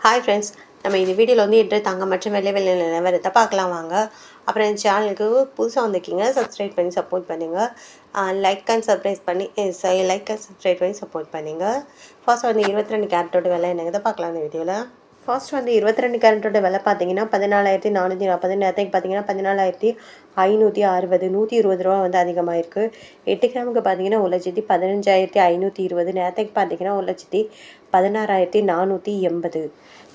Hi friends, நம்ம இந்த வீடியோவில் வந்து இன்று தங்கம் மற்றும் வெள்ளை நிலவரத்தை பார்க்கலாம் வாங்க. அப்புறம் இந்த சேனலுக்கு புதுசாக வந்திருக்கீங்க, சப்ஸ்கிரைப் பண்ணி சப்போர்ட் பண்ணுங்கள். லைக் அண்ட் சப்ஸ்கிரைப் பண்ணி சப்போர்ட் பண்ணுங்கள். ஃபர்ஸ்ட் வந்து 22 கேரட்டோட விலை என்னங்கிறத பார்க்கலாம் இந்த வீடியோவில். ஃபர்ஸ்ட் வந்து 22 கேரட்டோட விலை பார்த்தீங்கன்னா 14,440. நேரத்துக்கு பார்த்தீங்கன்னா 14,560. 120 ரூபா வந்து அதிகமாக இருக்குது. 8 கிராமுக்கு பார்த்தீங்கன்னா 1,15,520. நேரத்துக்கு பார்த்தீங்கன்னா 1,16,480.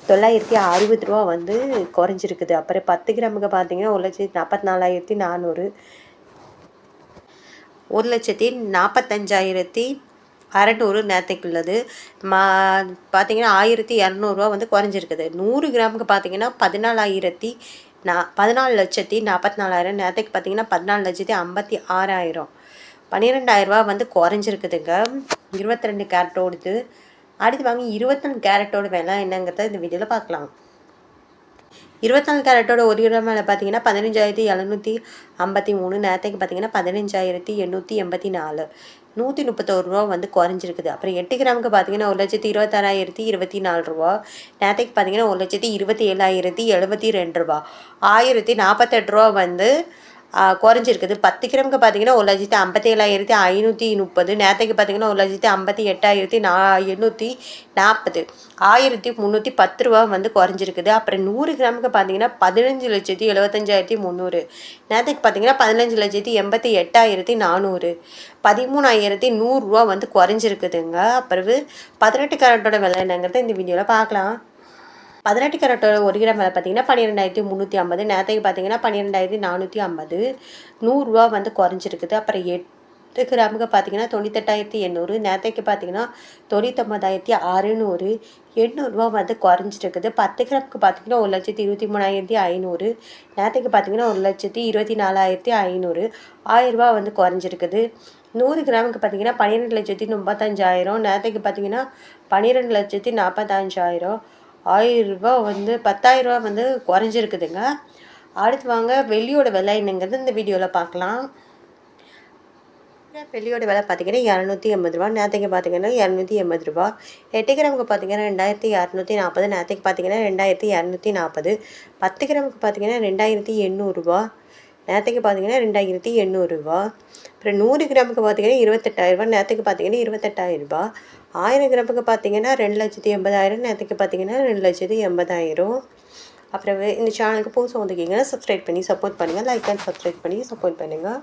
960 ரூபா வந்து குறைஞ்சிருக்குது. அப்புறம் 10 கிராமுக்கு பார்த்தீங்கன்னா 1,44,400. 1,45,600 நேரத்துக்கு உள்ளது. பார்த்தீங்கன்னா 1,200 வந்து குறைஞ்சிருக்குது. 100 கிராமுக்கு பார்த்தீங்கன்னா 14,44,000. நேரத்துக்கு பார்த்தீங்கன்னா 14,56,000. 12,000 ரூபா வந்து குறைஞ்சிருக்குதுங்க 22 கேரட்டோடுது. அடுத்து வாங்க 24 கேரட்டோட விலை என்னங்கிறத இந்த வீடியோவில் பார்க்கலாம். 24 கேரட்டோட 1 கிராம் விலை பார்த்தீங்கன்னா 15,753. நேரத்துக்கு பார்த்தீங்கன்னா 15,884. 131 ரூபா வந்து குறைஞ்சிருக்குது. அப்புறம் 8 கிராமுக்கு பார்த்தீங்கன்னா 1,26,024 ரூபா. நேரத்துக்கு பார்த்தீங்கன்னா 1,27,072 ரூபா. 1,048 ரூபா வந்து குறைஞ்சிருக்குது. 10 கிராமுக்கு பார்த்தீங்கன்னா 1,57,530. நேரத்துக்கு பார்த்தீங்கன்னா 1,58,840. 1,310 ரூபா வந்து குறைஞ்சிருக்குது. அப்புறம் 100 கிராமுக்கு பார்த்தீங்கன்னா 15,75,300. நேரத்துக்கு பார்த்தீங்கன்னா 15,88,400. 13,100 ரூபா வந்து குறைஞ்சிருக்குதுங்க. அப்புறம் 18 கேரட்டோட விலை என்னங்கிறத இந்த வீடியோவில் பார்க்கலாம். 18 கேரட்டோட 1 கிராம் விலை பார்த்தீங்கன்னா 12,350. நேரத்துக்கு பார்த்தீங்கன்னா 12,450. 100 ரூபா வந்து குறைஞ்சிருக்குது. அப்புறம் 8 கிராமுக்கு பார்த்தீங்கன்னா 98,800. நேரத்துக்கு பார்த்தீங்கன்னா 99,600. 800 ரூபா வந்து குறைஞ்சிருக்குது. 10 கிராமுக்கு பார்த்தீங்கன்னா 1,23,500. நேரத்துக்கு பார்த்தீங்கன்னா 1,24,500. 1000 ரூபா வந்து குறைஞ்சிருக்குது. 100 கிராமுக்கு பார்த்தீங்கன்னா 12,35,000. நேரத்துக்கு பார்த்தீங்கன்னா 12,45,000. 1000 ரூபா வந்து 10,000 ரூபா வந்து குறைஞ்சிருக்குதுங்க. அடுத்து வாங்க வெள்ளியோட விலை என்னங்கிறது இந்த வீடியோவில் பார்க்கலாம். வெள்ளியோட விலை பார்த்தீங்கன்னா 280 ரூபா. நேரத்துக்கு பார்த்தீங்கன்னா 280 ரூபா. 8 கிராமுக்கு பார்த்தீங்கன்னா 2,240. நேரத்துக்கு பார்த்தீங்கன்னா 2,240. 10 கிராமுக்கு பார்த்தீங்கன்னா 2,800 ரூபா. நேரத்துக்கு பார்த்தீங்கன்னா 2,800 ரூபா. அப்புறம் 100 கிராமுக்கு பார்த்தீங்கன்னா 28,000 ரூபா. நேரத்துக்கு பார்த்தீங்கன்னா 28,000 ரூபா. 1000 கிராமுக்கு பார்த்தீங்கன்னா 2,80,000. நேரத்துக்கு பார்த்தீங்கன்னா 2,80,000. அப்புறம் இந்த சேனலுக்கு புதுசாக வந்துருக்கீங்க, சப்ஸ்கிரைப் பண்ணி சப்போர்ட் பண்ணுங்கள். லைக் அண்ட் சப்ஸ்கிரைப் பண்ணி சப்போர்ட் பண்ணுங்கள்.